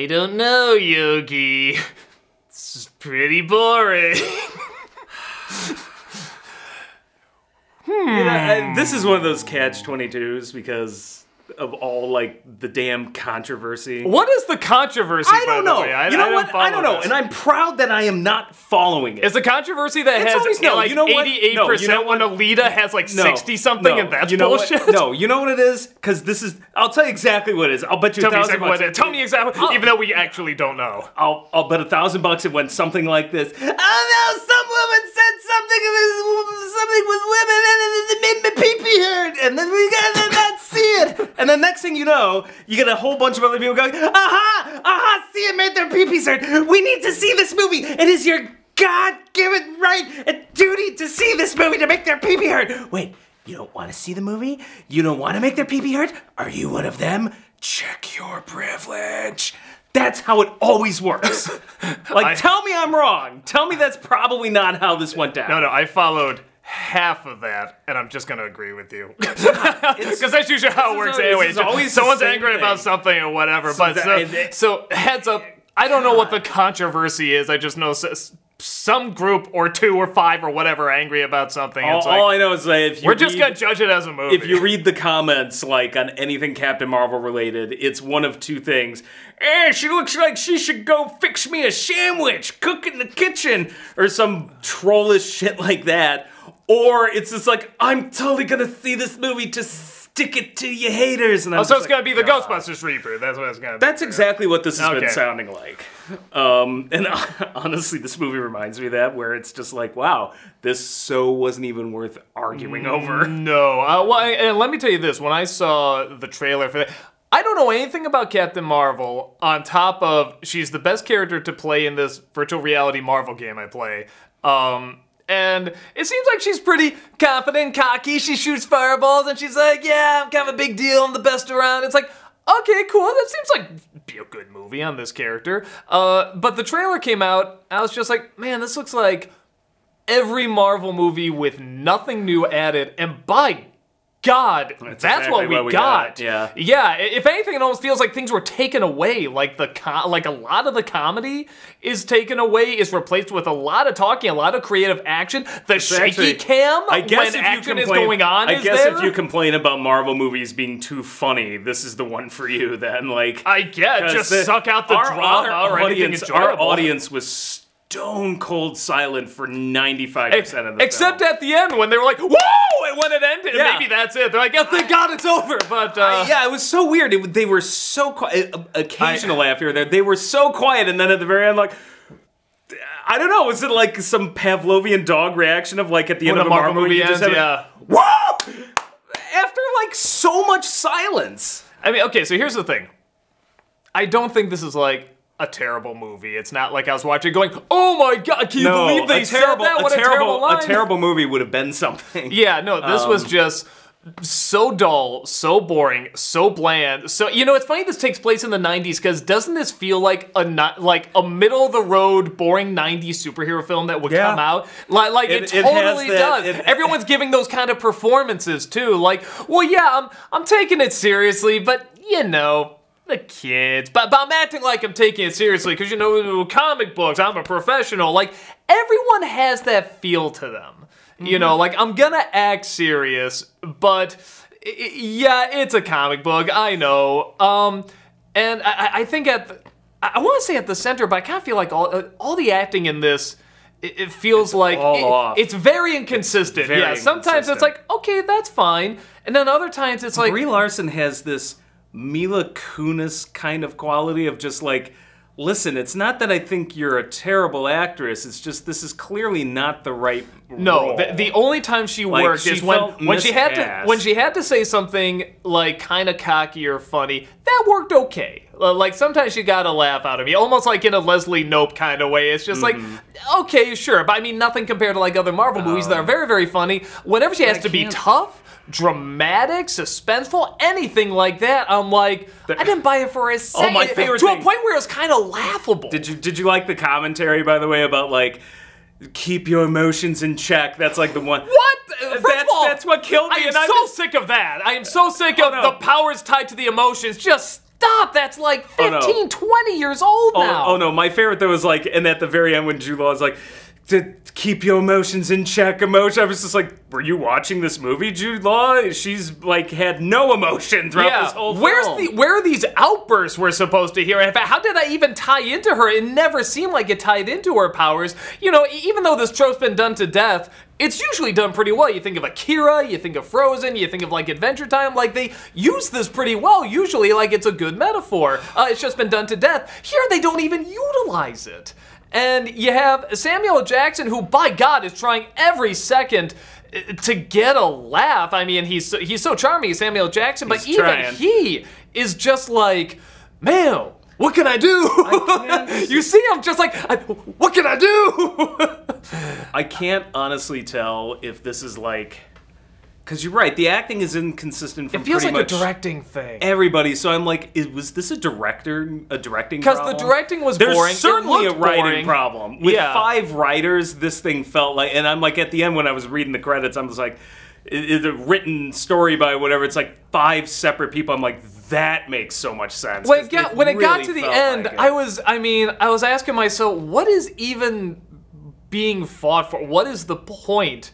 I don't know, Yogi. It's pretty boring. You know, this is one of those catch-22s because of all, like, the damn controversy. What is the controversy, I don't know. I don't know. And I'm proud that I am not following it. Is the controversy that has like 88% when Alita has like 60-something and that's bullshit? No, you know what it is? Because this is... I'll tell you exactly what it is. I'll bet you $1,000. Tell me exactly, even though we actually don't know. I'll bet $1,000 it went something like this. Oh no, some woman said something with women and it made my pee-pee hurt. And then we gotta not see it. And the next thing you know, you get a whole bunch of other people going, aha, see, it made their pee-pees hurt. We need to see this movie. It is your God-given right and duty to see this movie to make their pee-pee hurt. Wait, you don't want to see the movie? You don't want to make their pee-pee hurt? Are you one of them? Check your privilege. That's how it always works. Like, tell me I'm wrong. Tell me that's probably not how this went down. No, I followed half of that, and I'm just gonna agree with you. Because that's usually how it works anyway. Someone's angry about something or whatever, so heads up, I don't know what the controversy is, I just know some group or 2 or 5 or whatever are angry about something. All I know is that if we're just gonna judge it as a movie. If you read the comments, like on anything Captain Marvel related, it's one of 2 things. She looks like she should go fix me a sandwich, cook in the kitchen, or some trollish shit like that. Or it's just like, I'm totally gonna see this movie to stick it to you haters. And so it's gonna be the Ghostbusters reboot. That's what it's gonna be. That's exactly what this has been sounding like. And honestly, this movie reminds me of that, where it's just like, wow, this wasn't even worth arguing over. No. And let me tell you this. When I saw the trailer for that, I don't know anything about Captain Marvel on top of she's the best character to play in this virtual reality Marvel game I play. And it seems like she's pretty confident, cocky. She shoots fireballs, and she's like, yeah, I'm kind of a big deal. I'm the best around. It's like, okay, cool. That seems like be a good movie on this character. But the trailer came out. I was just like, man, this looks like every Marvel movie with nothing new added. And by God, that's exactly what we got. Yeah. If anything, it almost feels like things were taken away. Like a lot of the comedy is taken away, is replaced with a lot of talking, a lot of creative action. The shaky cam when action is going on. I guess if you complain about Marvel movies being too funny, this is the one for you. Then, like, I get just suck out the drama or anything enjoyable. Our audience was stone cold silent for 95% of the film. Except at the end when they were like, whoa! And when it ended, maybe that's it. They're like, oh, thank God it's over. But yeah, it was so weird. They were so quiet. Occasional laugh here or there. They were so quiet, and then at the very end, like, I don't know, was it like some Pavlovian dog reaction of like at the end of a Marvel movie? Ends, whoa! After like so much silence. I mean, okay, so here's the thing. I don't think this is like a terrible movie. It's not like I was watching going, oh my God, can you believe they said that? What a terrible line. A terrible movie would have been something. Yeah, no, this was just so dull, so boring, so bland. So, you know, it's funny this takes place in the 90s because doesn't this feel like a middle-of-the-road, boring 90s superhero film that would come out? Like it totally does. Everyone's giving those kind of performances, too. Like, well, yeah, I'm taking it seriously, but, you know, the kids. But I'm acting like I'm taking it seriously because, you know, comic books, I'm a professional. Like, everyone has that feel to them. You know, like, I'm gonna act serious, but yeah, it's a comic book, I know. And I think I want to say at the center, but I kind of feel like all the acting in this, it feels like it's very inconsistent. Sometimes it's like, okay, that's fine. And then other times it's like... Brie Larson has this Mila Kunis kind of quality of just like, listen, it's not that I think you're a terrible actress, it's just this is clearly not the right role. The only time she worked is when she had to say something like kind of cocky or funny. That worked okay. Like sometimes you gotta laugh out of me, almost like in a Leslie Knope kind of way. It's just like, okay, sure, but I mean nothing compared to like other Marvel movies that are very, very funny. Whenever she has to be tough, dramatic, suspenseful, anything like that, I'm like, I didn't buy it for a second. Oh, my favorite to thing. A point where it was kind of laughable. Did you like the commentary, by the way, about like, keep your emotions in check? That's like the one. What? That's what killed me. I am so sick of that. I am so sick of the powers tied to the emotions. Just stop! That's like 15, 20 years old now. Oh no, my favorite though was like, and at the very end when Jude Law is like, to keep your emotions in check, I was just like, were you watching this movie, Jude Law? She's like had no emotion throughout this whole film. Where are these outbursts we're supposed to hear? In fact, how did that even tie into her? It never seemed like it tied into her powers. You know, even though this trope's been done to death, it's usually done pretty well. You think of Akira, you think of Frozen, you think of like Adventure Time, like they use this pretty well, usually like it's a good metaphor. It's just been done to death. Here they don't even utilize it. And you have Samuel L. Jackson, who, by God, is trying every second to get a laugh. I mean, he's so charming, Samuel L. Jackson, but even he is just like, man, what can I do? You see him just like, what can I do? I can't honestly tell if this is like, because you're right, the acting is inconsistent from pretty much... It feels like a directing thing. Everybody, so I'm like, was this a directing problem? Because the directing was boring. There's certainly a writing problem. With 5 writers, this thing felt like, and I'm like, at the end when I was reading the credits, I'm just like, it's a written story by whatever, it's like 5 separate people. I'm like, that makes so much sense. When it got to the end, like I was asking myself, what is even being fought for? What is the point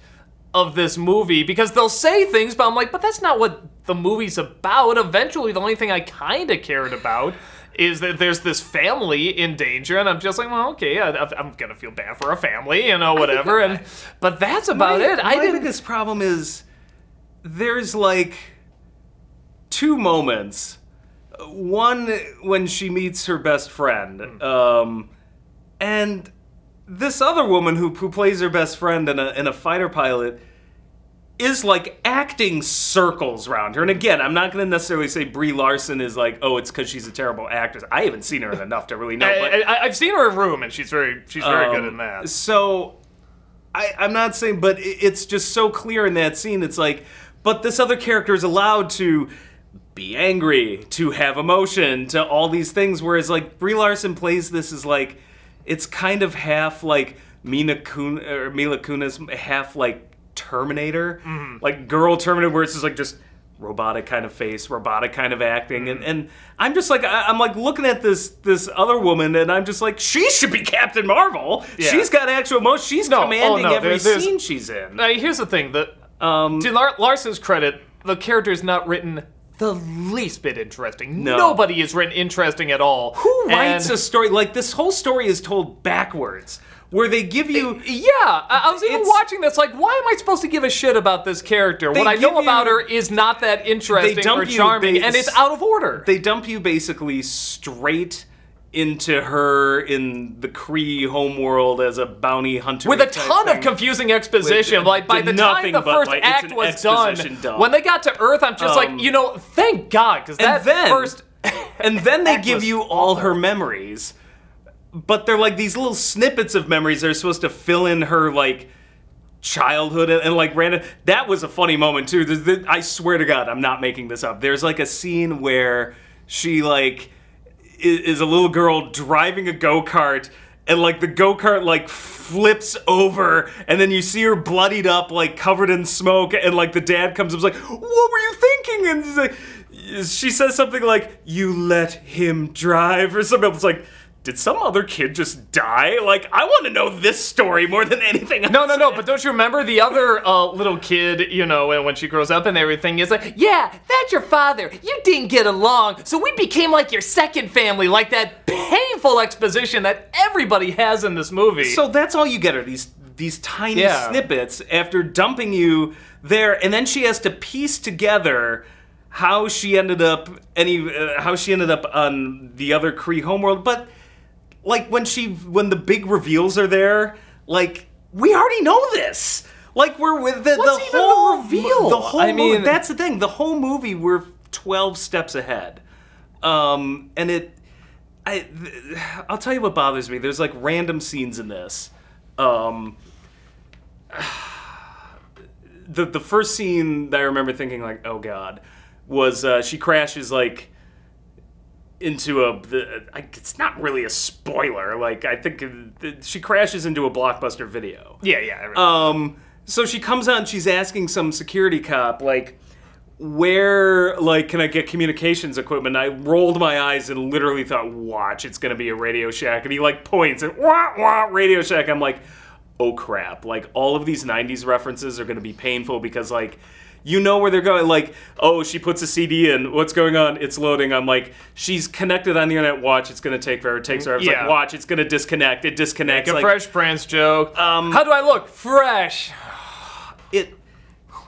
of this movie? Because they'll say things, but I'm like, but that's not what the movie's about. Eventually, the only thing I kind of cared about is that there's this family in danger, and I'm just like, well, okay, I'm gonna feel bad for a family, you know, whatever. But that's about it. My biggest problem is there's like 2 moments. One when she meets her best friend, and this other woman who plays her best friend in a fighter pilot is like acting circles around her. And again, I'm not going to necessarily say Brie Larson is like, oh, it's because she's a terrible actress. I haven't seen her enough to really know. But I've seen her in Room, and she's very good in that. So I'm not saying, but it's just so clear in that scene. It's like, but this other character is allowed to be angry, to have emotion, to all these things. Whereas like Brie Larson plays this as like, it's kind of half like Mila Kunis, half like Terminator, like girl Terminator, where it's just like just robotic kind of face, robotic kind of acting, and I'm just like I'm like looking at this other woman, and I'm just like, she should be Captain Marvel. Yeah. She's got actual emotion. She's commanding every scene she's in. Here's the thing: to Larson's credit, the character is not written the least bit interesting. No. Nobody is written interesting at all. Who writes a story like this? Whole story is told backwards. Where they give you... I was even watching this like, why am I supposed to give a shit about this character? What I know about her is not that interesting or charming, and it's out of order. They dump you basically straight into her in the Kree homeworld as a bounty hunter. With a ton of confusing exposition. Like, by the time the first act was done, when they got to Earth, I'm just like, you know, thank God, because and then they give you all her memories. But they're like these little snippets of memories that are supposed to fill in her, like, childhood and like, random... That was a funny moment, too. I swear to God, I'm not making this up. There's, like, a scene where she, like, is a little girl driving a go-kart, and, like, the go-kart, like, flips over, and then you see her bloodied up, like, covered in smoke, and, like, the dad comes up and is like, what were you thinking? And he's like, she says something like, you let him drive, or something. It's like... Did some other kid just die? Like, I want to know this story more than anything else. No, but don't you remember the other little kid, you know, when she grows up and everything, is like, yeah, that's your father. You didn't get along, so we became like your second family, like that painful exposition that everybody has in this movie. So that's all you get are these tiny snippets after dumping you there, and then she has to piece together how she ended up on the other Kree homeworld, but... Like, when the big reveals are there, like, we already know this. Like, we're with the whole reveal. The whole movie, that's the thing. The whole movie, we're 12 steps ahead. And I'll tell you what bothers me. There's, like, random scenes in this. The first scene that I remember thinking, like, oh, God, was she crashes, like... into it's not really a spoiler. Like, I think she crashes into a Blockbuster Video. Yeah. So she comes out and she's asking some security cop, like, where, like, can I get communications equipment? I rolled my eyes and literally thought, watch, it's gonna be a Radio Shack. And he, like, points and wah, wah, Radio Shack. I'm like, oh crap. Like, all of these 90s references are gonna be painful because, like, you know where they're going. Like, oh, she puts a CD in. What's going on? It's loading. I'm like, she's connected on the internet. Watch, it's gonna take forever. It takes forever. It's like, watch, it's gonna disconnect. It disconnects. Make a like, Fresh Prince joke. How do I look? Fresh.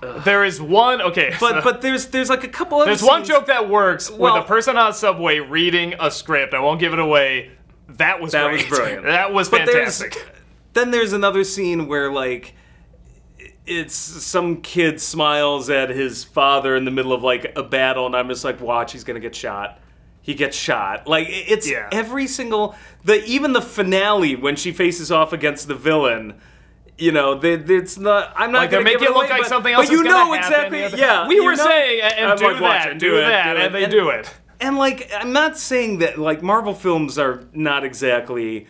There is one, okay. But there's like a couple other There's one joke that works with a person on a subway reading a script. I won't give it away. That was great. Was brilliant. That was fantastic. Then there's another scene where, like, it's some kid smiles at his father in the middle of, like, a battle, and I'm just like, watch, he's gonna get shot. He gets shot. Like, it's every single, even the finale when she faces off against the villain. You know, it's not. I'm not. Like they're making it look like something else. But you is know happen. exactly. Yeah, we were saying, and do like, that, do that, and they do it. And like, I'm not saying that like Marvel films are not exactly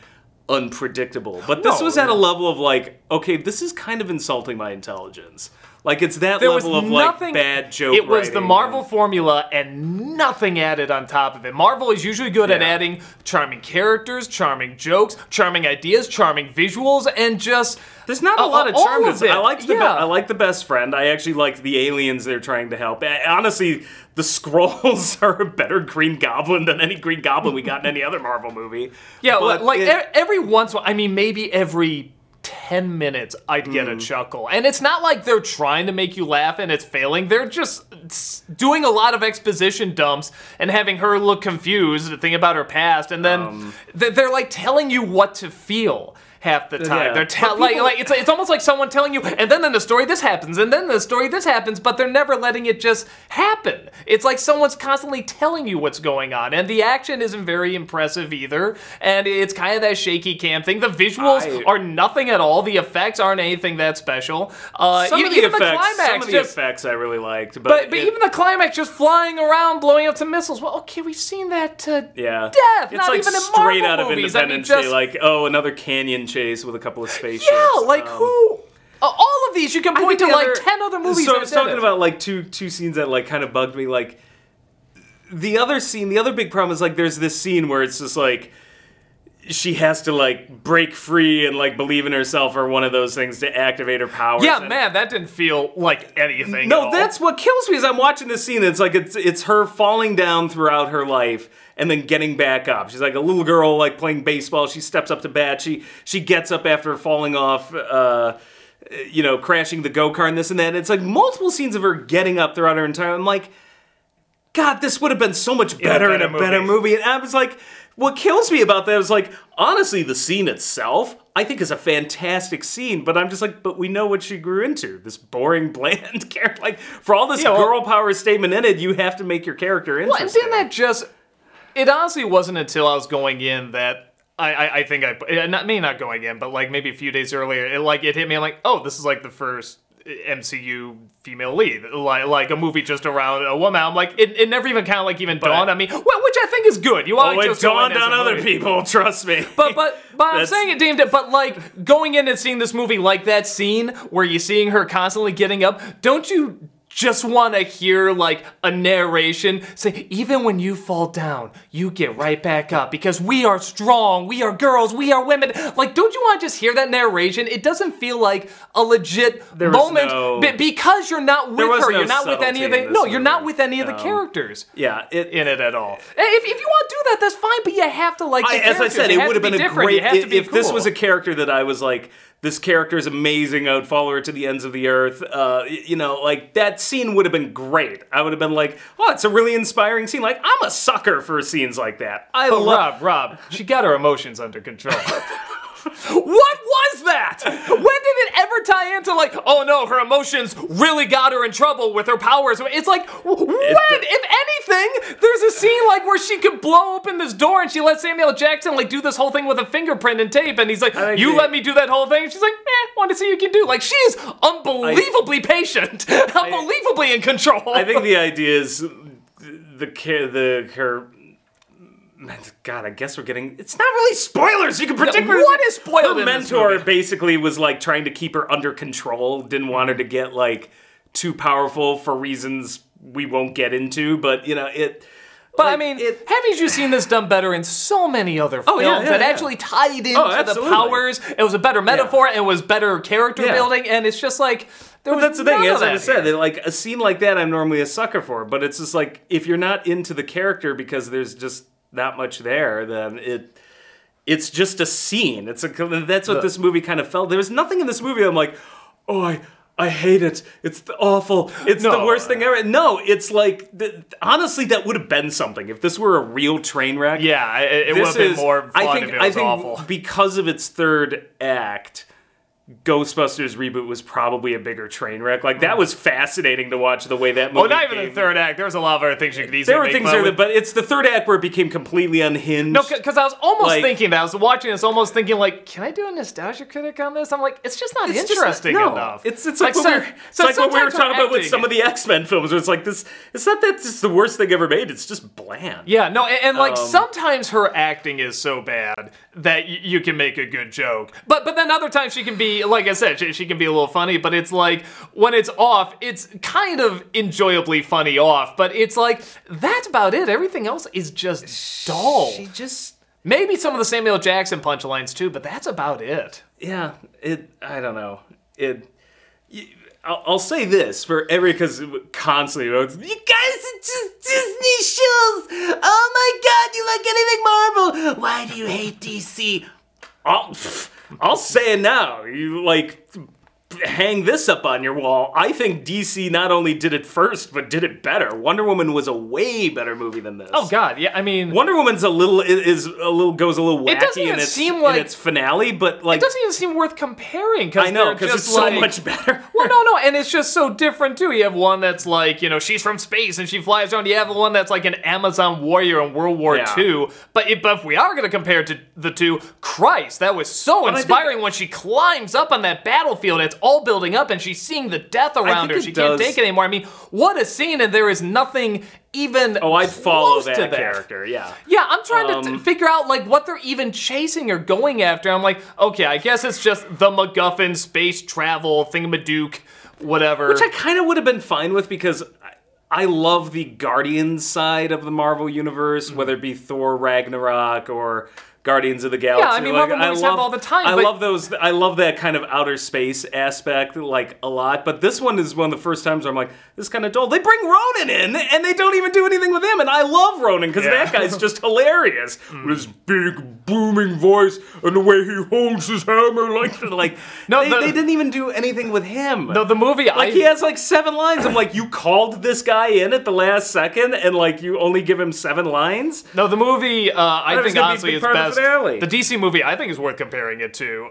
unpredictable, but this was at a level of like, okay, this is kind of insulting my intelligence. Like, it's that level of like bad joke writing. It was the Marvel and formula and nothing added on top of it. Marvel is usually good at adding charming characters, charming jokes, charming ideas, charming visuals, and just there's not a lot of charm. I like the best friend. I actually like the aliens they're trying to help. Honestly, the Skrulls are a better Green Goblin than any Green Goblin we got in any other Marvel movie. Yeah, but like every once in a while, I mean, maybe every 10 minutes I'd get a chuckle. And it's not like they're trying to make you laugh and it's failing. They're just doing a lot of exposition dumps and having her look confused, think about her past, and then they're like telling you what to feel half the time. They're it's almost like someone telling you, and then in the story this happens, and then in the story this happens, but they're never letting it just happen. It's like someone's constantly telling you what's going on, and the action isn't very impressive either, and it's kind of that shaky cam thing. The visuals are nothing at all. The effects aren't anything that special. Some of the effects I really liked, but even the climax, just flying around, blowing up some missiles. Well, okay, we've seen that to death. It's not like even in straight Marvel out of movies. Independence Day, like, oh, another canyon chase with a couple of spaceships. Yeah, like who? All of these you can point to like 10 other movies. So I was talking about like two scenes that like kind of bugged me. Like the other big problem is like there's this scene where it's just like she has to like break free and like believe in herself or one of those things to activate her powers. Yeah, man, that didn't feel like anything. No, that's what kills me is I'm watching this scene. It's like it's her falling down throughout her life and then getting back up. She's like a little girl like playing baseball. She steps up to bat. She gets up after falling off, crashing the go-kart and this and that. And it's like multiple scenes of her getting up throughout her entire. I'm like, God, this would have been so much better in a better movie. And I was like, what kills me about that is like, honestly, the scene itself, I think is a fantastic scene, but I'm just like, but we know what she grew into. This boring, bland character. Like, for all this girl power statement in it, you have to make your character interesting. Well, didn't that just... It honestly wasn't until I was going in that I think not going in, but like maybe a few days earlier, it hit me. I'm like, oh, this is like the first MCU female lead, like a movie just around a woman. I'm like, it never even kind of like even dawned on me, which I think is good. You want to just dawned on other people, trust me. But I'm saying it, Dean. But like going in and seeing this movie, like that scene where you're seeing her constantly getting up, don't you just want to hear like a narration say, even when you fall down, you get right back up because we are strong, we are girls, we are women. Like, don't you want to just hear that narration? It doesn't feel like a legit moment because you're not with her. You're not with any of the you're not with any of the characters. Yeah, in it at all. If you want to do that, that's fine. But you have to like. As I said, it would have been a great if this was a character that I was like, this character is amazing, I would follow her to the ends of the earth. Like, that scene would have been great. I would have been like, oh, it's a really inspiring scene. Like, I'm a sucker for scenes like that. Rob, she got her emotions under control. What was that? When did it ever tie into like, oh no, her emotions really got her in trouble with her powers? It's like, if anything, there's a scene like where she could blow open this door and she lets Samuel Jackson like do this whole thing with a fingerprint and tape, and he's like, let me do that whole thing? And she's like, want to see what you can do. Like, she's unbelievably patient, unbelievably in control. I think the idea is God, I guess we're getting... It's not really spoilers! You can predict... What is spoiled Her mentor basically was, like, trying to keep her under control. Didn't want her to get, like, too powerful for reasons we won't get into, but you know, But I mean, haven't you seen this done better in so many other films that actually tied into the powers? It was a better metaphor, and it was better character building, and it's just like, that's the thing, as I said, like a scene like that I'm normally a sucker for, but it's just like, if you're not into the character because there's just not much there, then it's just a scene. That's what this movie kind of felt. There was nothing in this movie I'm like, oh, I hate it. It's awful. It's the worst thing ever. No, it's like, honestly, that would have been something. If this were a real train wreck. Yeah, it would have been more fun if it was awful. Because of its third act, Ghostbusters reboot was probably a bigger train wreck. Like, that was fascinating to watch the way that movie not even the third act. There was a lot of other things you could easily make fun with. But it's the third act where it became completely unhinged. No, because I was almost thinking that. I was watching this almost thinking, like, can I do a Nostalgia Critic on this? I'm like, it's just not interesting enough. It's like what we were talking about with some of the X-Men films, where it's like this, it's not that it's the worst thing ever made, it's just bland. Yeah, no, and like, sometimes her acting is so bad that you can make a good joke. But then other times she can be, like I said, she can be a little funny, but it's like, when it's off, it's kind of enjoyably funny off, but it's like, that's about it. Everything else is just dull. Maybe some of the Samuel L. Jackson punchlines too, but that's about it. Yeah, I don't know. I'll say this because constantly, you guys are just Disney shows. Oh my God, you like anything Marvel? Why do you hate DC? I'll say it now. You like hang this up on your wall. I think DC not only did it first, but did it better. Wonder Woman was a way better movie than this. Oh God, yeah. I mean, Wonder Woman's goes a little wacky in its finale, but like it doesn't even seem worth comparing. I know, because it's so much better. Well, no, and it's just so different too. You have one that's like, you know, she's from space and she flies around. You have one that's like an Amazon warrior in World War II. But if we are going to compare to the two, Christ, that was so inspiring when she climbs up on that battlefield. It's all building up and she's seeing the death around her. She can't take it anymore. I mean, what a scene, and there is nothing even I'd follow that character, yeah. Yeah, I'm trying to figure out like what they're even chasing or going after. I'm like, okay, I guess it's just the MacGuffin space travel thingamadook, whatever. Which I kind of would have been fine with, because I love the Guardians side of the Marvel Universe, whether it be Thor Ragnarok or Guardians of the Galaxy. Yeah, I mean, Marvel movies have all the time. I love those. I love that kind of outer space aspect, like, a lot. But this one is one of the first times where I'm like, this is kind of dull. They bring Ronan in, and they don't even do anything with him. And I love Ronan, because that guy's just hilarious. With his big, booming voice and the way he holds his hammer. They didn't even do anything with him. No, the movie, he has like 7 lines. I'm like, you called this guy in at the last second, and like, you only give him 7 lines? No, the movie, I think honestly is best. The DC movie, I think, is worth comparing it to.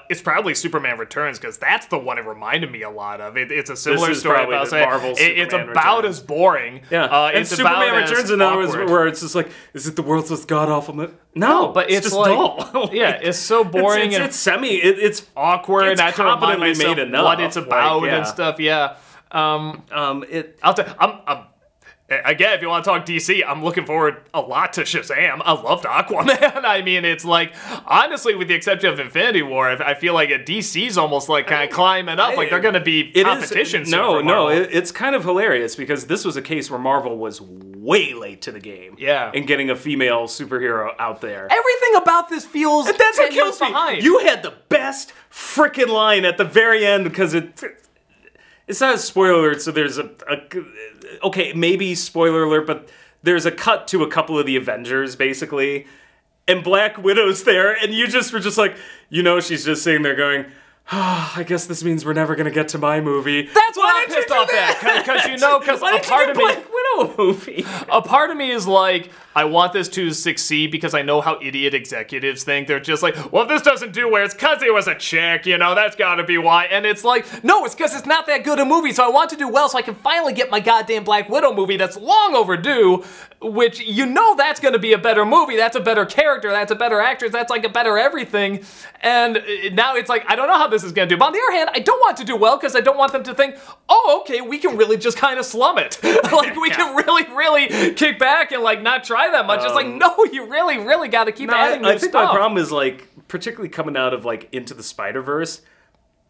It's probably Superman Returns, because that's the one it reminded me a lot of. It's a similar story about it's about as boring. Yeah, and Superman Returns, in other words, where it's just like, is it the world's most god awful? No, but it's just like, dull. Yeah, it's so boring it's awkward. It's competently made enough. What it's about and stuff. Yeah. Again, if you want to talk DC, I'm looking forward a lot to Shazam. I loved Aquaman. I mean, it's like, honestly, with the exception of Infinity War, I feel like DC's almost like kind of climbing up. Like they're going to be competition. No, it's kind of hilarious, because this was a case where Marvel was way late to the game. Yeah. In getting a female superhero out there. Everything about this feels that's what kills me. Behind. You had the best freaking line at the very end, because it's not a spoiler alert, so there's okay, maybe spoiler alert, but there's a cut to a couple of the Avengers, basically, and Black Widow's there, and you just were just like, you know, she's just sitting there going, I guess this means we're never gonna get to my movie. That's why I'm pissed off at, because a part of me, Black Widow movie. A part of me is like, I want this to succeed, because I know how idiot executives think. They're just like, well, if this doesn't do well, it's because it was a chick, you know, that's gotta be why. And it's like, no, it's because it's not that good a movie, so I want to do well so I can finally get my goddamn Black Widow movie that's long overdue, which, you know, that's gonna be a better movie, that's a better character, that's a better actress, that's like a better everything. And now it's like, I don't know how this is gonna do. But on the other hand, I don't want to do well, because I don't want them to think, oh, okay, we can really just kind of slum it. Like, we can really kick back and like not try that much. It's like, no, you really got to keep adding new stuff. I think my problem is, like, particularly coming out of like Into the Spider-Verse,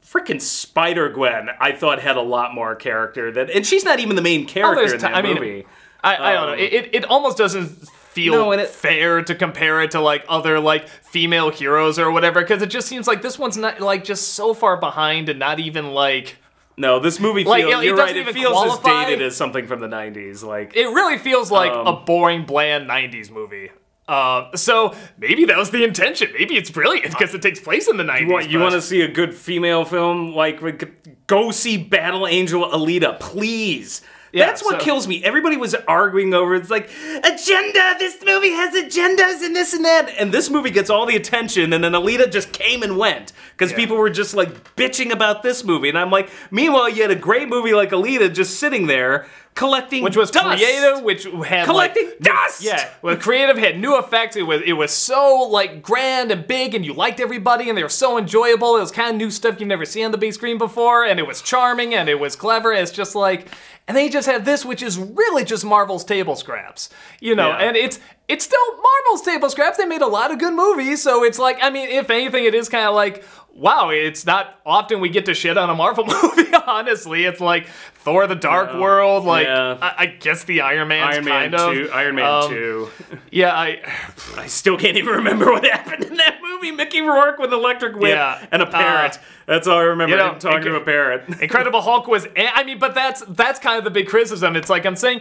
Freaking Spider-Gwen, I thought had a lot more character and she's not even the main character in that movie. I don't know. It almost doesn't feel fair to compare it to like other like female heroes or whatever, because it just seems like this one's not like just so far behind and not even like. No, this movie feels, like, you're right, it feels as dated as something from the 90s. Like it really feels like a boring, bland 90s movie. So maybe that was the intention. Maybe it's brilliant because it takes place in the 90s. You want to see a good female film? Like, go see Battle Angel Alita, please. Yeah, that's what kills me. Everybody was arguing over, it's like, agenda, this movie has agendas and this and that. And this movie gets all the attention, and then Alita just came and went. Because people were just like bitching about this movie. And I'm like, meanwhile, you had a great movie like Alita just sitting there collecting dust. Which was creative, which had collecting dust! Yeah, well, creative, had new effects. It was so like grand and big, and you liked everybody, and they were so enjoyable. It was kind of new stuff you've never seen on the big screen before, and it was charming, and it was clever. It's just like, and then you just have this, which is really just Marvel's table scraps, you know, and it's still Marvel's table scraps. They made a lot of good movies, so it's like, I mean, if anything, it is kind of like, wow, it's not often we get to shit on a Marvel movie, honestly. It's like Thor the Dark World, like, I guess the Iron Man 2. Yeah, I still can't even remember what happened in that movie. Mickey Rourke with an electric whip and a parrot. That's all I remember, him talking to a parrot. Incredible Hulk was, I mean, but that's kind of the big criticism. It's like I'm saying,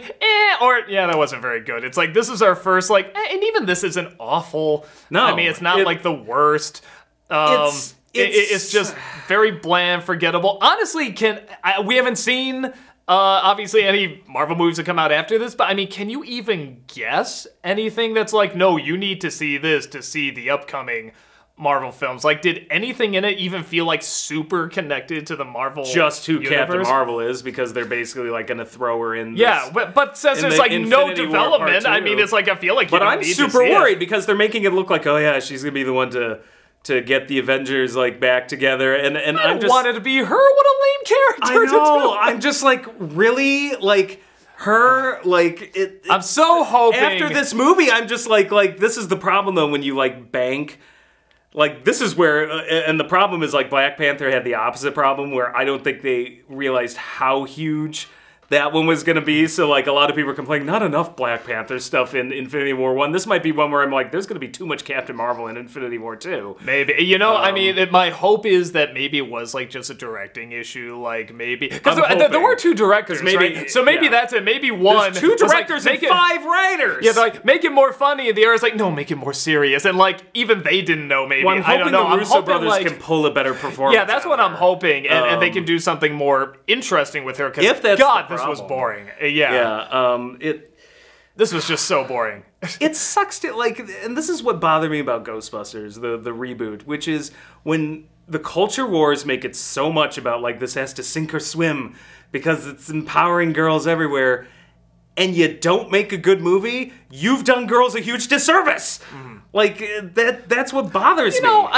or, that wasn't very good. It's like, this is our first, like, and even this isn't awful. No. I mean, it's not like the worst. It's just very bland, forgettable. Honestly, we haven't seen, obviously, any Marvel movies that come out after this, but I mean, can you even guess anything that's like, no, you need to see this to see the upcoming Marvel films? Like, did anything in it even feel like super connected to the Marvel Just who universe? Captain Marvel is, because they're basically like gonna throw her in this, yeah, but since there's like no development, I mean, it's like, I feel like you don't need to see it. But I'm super worried because they're making it look like, oh yeah, she's gonna be the one to get the Avengers like back together, and I'm just wanted to be her. What a lame character! I know. I'm just like, really, like her, like it. I'm so hoping after this movie, I'm just like this is the problem though when you like bank. Like, this is where, and the problem is, like, Black Panther had the opposite problem, where I don't think they realized how huge that one was going to be. So, like, a lot of people are complaining, not enough Black Panther stuff in Infinity War 1. This might be one where I'm like, there's going to be too much Captain Marvel in Infinity War 2. Maybe. You know, I mean, my hope is that maybe it was, like, just a directing issue. Like, maybe. Because there were 2 directors, right? So maybe that's it. Maybe one. There's 2 directors and 5 writers. Yeah, they're like, make it more funny. And the other's like, no, make it more serious. And, like, even they didn't know, maybe. Well, I don't know. The Russo brothers can pull a better performance. Yeah, that's what I'm hoping. And they can do something more interesting with her. Because, God, this was boring. This was just so boring. It sucks to, like, and this is what bothered me about Ghostbusters, the reboot, which is when the culture wars make it so much about, like, this has to sink or swim because it's empowering girls everywhere, and you don't make a good movie, you've done girls a huge disservice. Like, that's what bothers me. You know,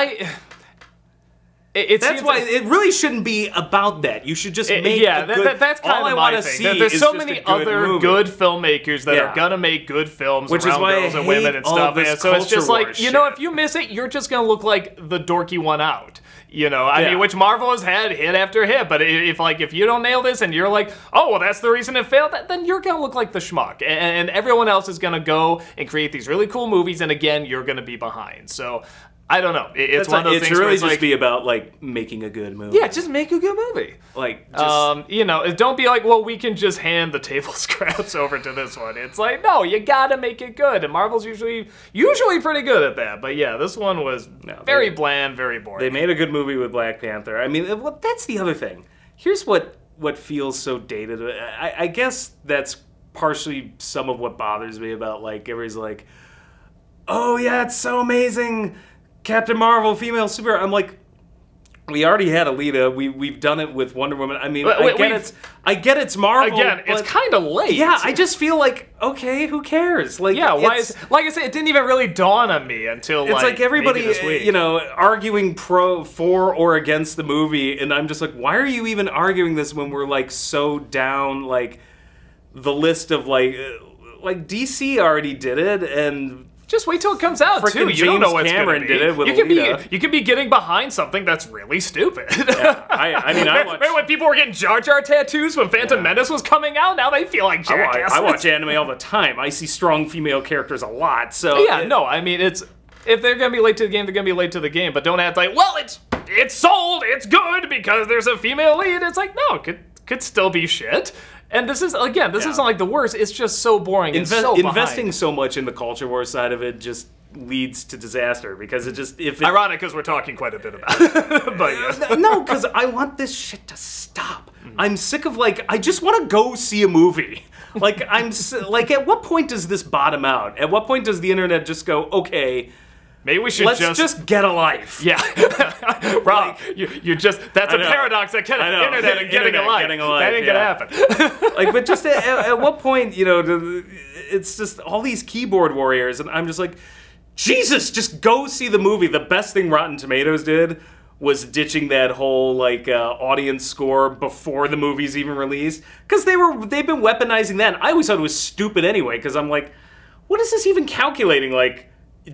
that's why it really shouldn't be about that. You should just make a good... that's kind of my thing. There's so many other good filmmakers that are gonna make good films around girls and women and stuff. And so it's just like, you know, if you miss it, you're just gonna look like the dorky one out. You know, I mean, which Marvel has had hit after hit. But if you don't nail this and you're like, oh, well, that's the reason it failed, then you're gonna look like the schmuck. And everyone else is gonna go and create these really cool movies, and again, you're gonna be behind. So I don't know. It's one of those things really where it's just like, be about, like, making a good movie. Yeah, just make a good movie. Like, just... you know, don't be like, well, we can just hand the table scraps over to this one. It's like, no, you gotta make it good. And Marvel's usually pretty good at that. But yeah, this one was very bland, very boring. They made a good movie with Black Panther. I mean, that's the other thing. Here's what feels so dated. I guess that's partially some of what bothers me about, like, everybody's like, oh yeah, it's so amazing. Captain Marvel, female super. I'm like, we already had Alita. We've done it with Wonder Woman. I mean, I get it's Marvel. Again, it's kind of late. Yeah, I just feel like, okay, who cares? Like, yeah, like I said, it didn't even really dawn on me until it's like everybody, you know, arguing for or against the movie, and I'm just like, why are you even arguing this when we're like so down like the list of like DC already did it, and Just wait till it comes out, too. You don't know what's going to be. Did it with you could be getting behind something that's really stupid. Yeah, I mean, I watch... Remember when people were getting Jar Jar tattoos when Phantom Menace was coming out? Now they feel like jackasses. I watch anime all the time. I see strong female characters a lot, so... Yeah, no, I mean, it's... If they're going to be late to the game, they're going to be late to the game. But don't act like, well, it's sold, it's good because there's a female lead. It's like, no, it could still be shit. And this is, again, this isn't like the worst. It's just so boring and so behind. Investing so much in the culture war side of it just leads to disaster because it just... Ironic because we're talking quite a bit about it. But yeah. No, because I want this shit to stop. I'm sick of, like, I just want to go see a movie. Like, like, at what point does this bottom out? At what point does the internet just go, okay... Maybe we should just get a life. Yeah. Rob, you just, that's a paradox that kind of internet and getting a life. That ain't gonna happen. Like, but just at what point, you know, it's just all these keyboard warriors, and I'm just like, Jesus, just go see the movie. The best thing Rotten Tomatoes did was ditching that whole, like, audience score before the movie's even released. Because they've been weaponizing that. And I always thought it was stupid anyway, because I'm like, what is this even calculating? Like,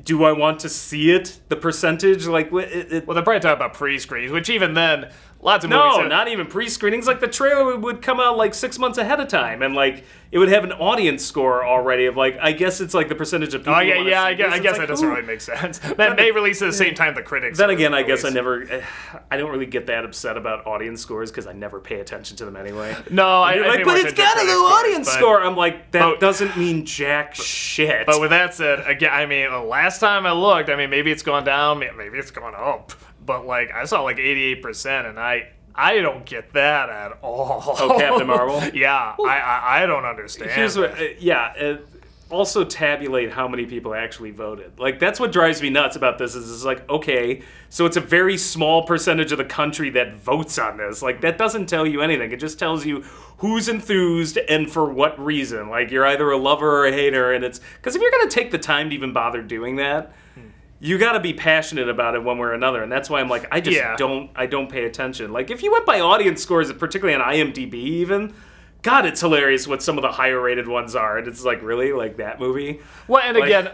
do I want to see it? The percentage? Like, well, they're probably talking about pre-screens, which even then, lots of movies... No, not even pre-screenings. Like, the trailer would come out, like, 6 months ahead of time, and, like, it would have an audience score already of, like, I guess it's, like, the percentage of people I guess that doesn't really make sense. That may release at the same time the critics... Then again, I guess I don't really get that upset about audience scores, because I never pay attention to them anyway. No, but it's got a low audience score! I'm like, that doesn't mean jack shit. But with that said, again, I mean, the last time I looked, I mean, maybe it's gone down, maybe it's gone up. But, like, I saw, like, 88%, and I don't get that at all. Oh, Captain Marvel? Yeah, well, I don't understand. Here's what, also tabulate how many people actually voted. Like, that's what drives me nuts about this, is it's like, okay, so it's a very small percentage of the country that votes on this. Like, that doesn't tell you anything. It just tells you who's enthused and for what reason. Like, you're either a lover or a hater, and it's... Because if you're going to take the time to even bother doing that... You gotta be passionate about it one way or another, and that's why I'm like, I don't pay attention. Like, if you went by audience scores, particularly on IMDb even, God, it's hilarious what some of the higher rated ones are, and it's like, really? Like, that movie? Well, and like, again,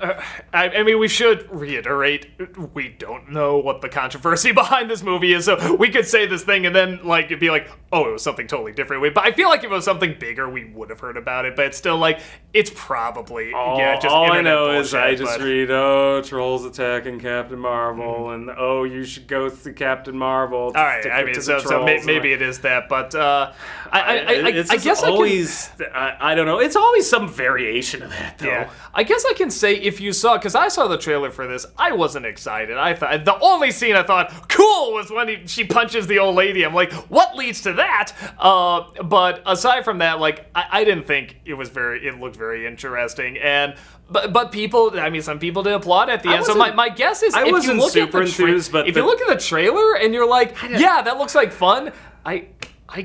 I mean, we should reiterate, we don't know what the controversy behind this movie is, so we could say this thing and then, like, it'd be like, oh, it was something totally different. But I feel like if it was something bigger, we would have heard about it, but it's still like, it's probably, just all I know bullshit, is I just read, oh, trolls attacking Captain Marvel, and oh, you should go see Captain Marvel. All right, I mean, so maybe it is that, but I guess I don't know. It's always some variation of that, though. Yeah. I guess I can say if you saw, because I saw the trailer for this, I wasn't excited. I thought the only scene I thought cool was when she punches the old lady. I'm like, what leads to that? But aside from that, like, I didn't think it looked very interesting. And but people, I mean, some people did applaud at the end. So my guess is, if you look at the trailer and you're like, yeah, that looks like fun. I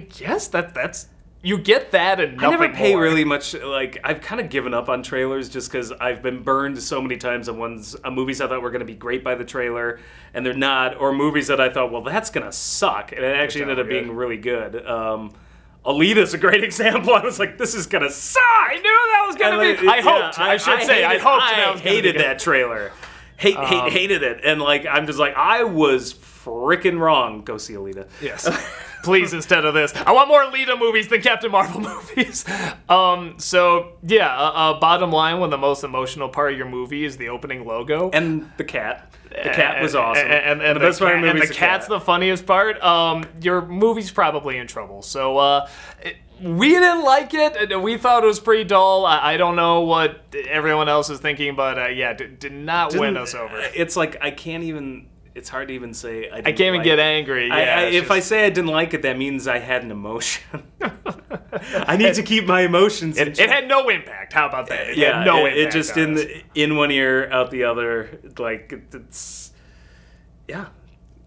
guess that's. You get that and nothing more. I never pay really much, like, I've kind of given up on trailers just because I've been burned so many times on movies I thought were going to be great by the trailer, and they're not, or movies that I thought, well, that's going to suck, and it actually ended up being really good. Alita's a great example. I was like, this is going to suck! I knew that was going to be... I hoped I hated that trailer. Hated it. And, like, I'm just like, I was freaking wrong. Go see Alita. Yes. Please, instead of this. I want more Alita movies than Captain Marvel movies. So, yeah, bottom line, one of the most emotional part of your movie is the opening logo. And the cat. The cat was awesome. And the best part of the movie is the cat's the funniest part. Your movie's probably in trouble. So, we didn't like it. We thought it was pretty dull. I don't know what everyone else is thinking, but yeah, did not win us over. It's like, I can't even... It's hard to even say I can't even get angry. Yeah, if I say I didn't like it, that means I had an emotion. I need to keep my emotions in check. It had no impact. How about that? It had no impact. It just in one ear, out the other. Like, it's... Yeah.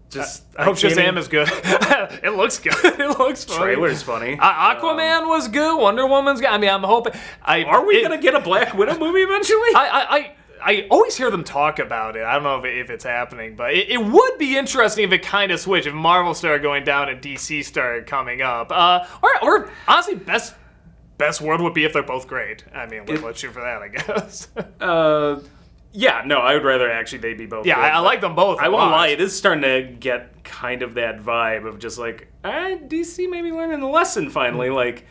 Just, I hope Shazam is good. It looks good. It looks funny. Trailer's funny. Aquaman was good. Wonder Woman's good. I mean, I'm hoping... Are we going to get a Black Widow movie eventually? I always hear them talk about it. I don't know if it's happening, but it would be interesting if it kind of switched. If Marvel started going down and DC started coming up. Or honestly, best world would be if they're both great. I mean, let's shoot for that, I guess. Yeah, no, I would rather actually they be both. Yeah, good, I like them both. I won't lie, it is starting to get kind of that vibe of just like, DC maybe learning the lesson finally, like,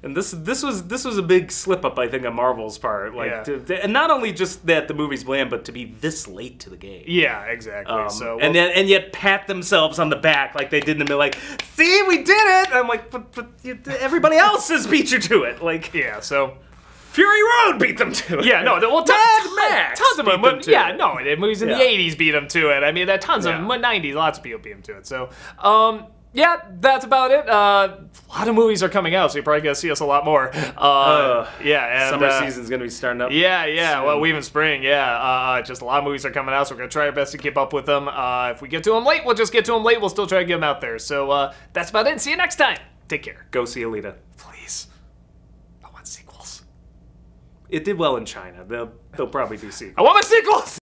and this was a big slip up, I think, on Marvel's part, like, and not only just that the movie's bland, but to be this late to the game. Yeah, exactly. And yet pat themselves on the back like they did in the middle, like, see, we did it. And I'm like, but everybody else has beat you to it, like, yeah, so. Fury Road beat them to it. Yeah, no, well, Mad Max tons of beat them. them to Yeah, it. no, the movies in the 80s beat them to it. I mean, tons of them. 90s, lots of people beat them to it. So, yeah, that's about it. A lot of movies are coming out, so you're probably going to see us a lot more. Yeah, and summer season's going to be starting up. Yeah, soon. well, even spring, just a lot of movies are coming out, so we're going to try our best to keep up with them. If we get to them late, we'll just get to them late. We'll still try to get them out there. So, that's about it. See you next time. Take care. Go see Alita. Please. I want sequels. It did well in China. They'll probably do sequels. I want my sequels!